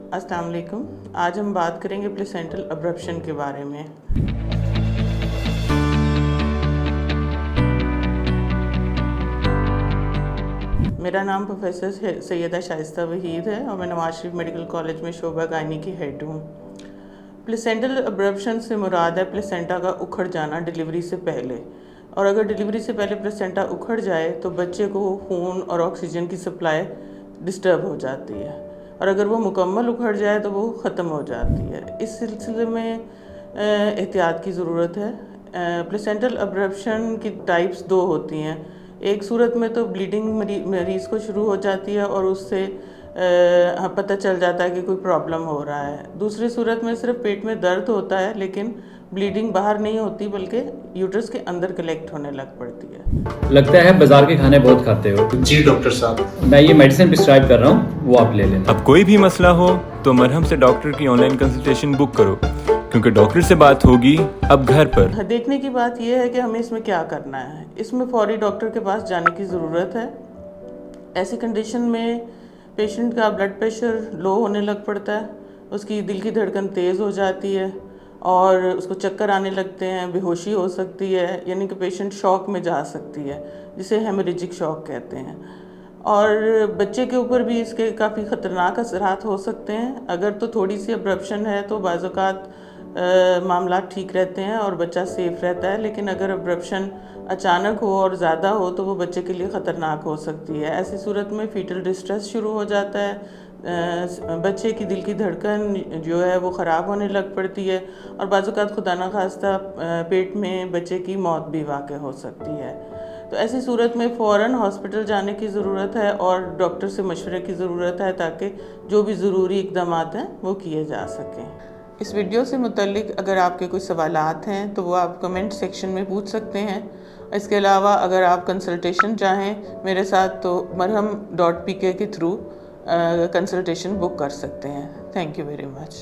अस्सलाम वालेकुम। आज हम बात करेंगे प्लेसेंटल अब्रप्शन के बारे में। मेरा नाम प्रोफेसर सैयदा शाइस्ता वहीद है और मैं नवाज शरीफ मेडिकल कॉलेज में शोबा गायनी की हेड हूँ। प्लेसेंटल अब्रप्शन से मुराद है प्लेसेंटा का उखड़ जाना डिलीवरी से पहले, और अगर डिलीवरी से पहले प्लेसेंटा उखड़ जाए तो बच्चे को खून और ऑक्सीजन की सप्लाई डिस्टर्ब हो जाती है, और अगर वो मुकम्मल उखड़ जाए तो वो ख़त्म हो जाती है। इस सिलसिले में एहतियात की ज़रूरत है। प्लेसेंटल अब्रप्शन की टाइप्स दो होती हैं। एक सूरत में तो ब्लीडिंग मरीज़ को शुरू हो जाती है और उससे पता चल जाता है कि कोई प्रॉब्लम हो रहा है। दूसरी सूरत में सिर्फ पेट में दर्द होता है लेकिन ब्लीडिंग बाहर नहीं होती बल्कि यूट्रस के अंदर कलेक्ट होने लग पड़ती है। लगता है बाजार के खाने बहुत खाते हो। जी डॉक्टर साहब, मैं ये मेडिसिन प्रिस्क्राइब कर रहा हूँ, वो आप ले लेना। अब कोई भी मसला हो तो मरहम से डॉक्टर की ऑनलाइन कंसल्टेशन बुक करो, क्योंकि डॉक्टर से बात होगी अब घर पर। देखने की बात यह है कि हमें इसमें क्या करना है। इसमें फौरी डॉक्टर के पास जाने की ज़रूरत है। ऐसी कंडीशन में पेशेंट का ब्लड प्रेशर लो होने लग पड़ता है, उसकी दिल की धड़कन तेज़ हो जाती है और उसको चक्कर आने लगते हैं, बेहोशी हो सकती है, यानी कि पेशेंट शॉक में जा सकती है, जिसे हेमरेजिक शॉक कहते हैं। और बच्चे के ऊपर भी इसके काफ़ी ख़तरनाक असरात हो सकते हैं। अगर तो थोड़ी सी अब्रप्शन है तो बाज़ औक़ात मामला ठीक रहते हैं और बच्चा सेफ़ रहता है, लेकिन अगर अब्रप्शन अचानक हो और ज़्यादा हो तो वो बच्चे के लिए ख़तरनाक हो सकती है। ऐसी सूरत में फ़ीटल डिस्ट्रेस शुरू हो जाता है, बच्चे की दिल की धड़कन जो है वो ख़राब होने लग पड़ती है और बाज़ औक़ात खुदा न खास्ता पेट में बच्चे की मौत भी वाक़ हो सकती है। तो ऐसी सूरत में फ़ौरन हॉस्पिटल जाने की ज़रूरत है और डॉक्टर से मशवरे की ज़रूरत है ताकि जो भी ज़रूरी इक़दामात हैं वो किए जा सकें। इस वीडियो से मुतल्लिक अगर आपके कोई सवालात हैं तो वो आप कमेंट सेक्शन में पूछ सकते हैं। इसके अलावा अगर आप कंसल्टेशन चाहें मेरे साथ तो marham.pk के थ्रू कंसल्टेशन बुक कर सकते हैं। Thank you very much.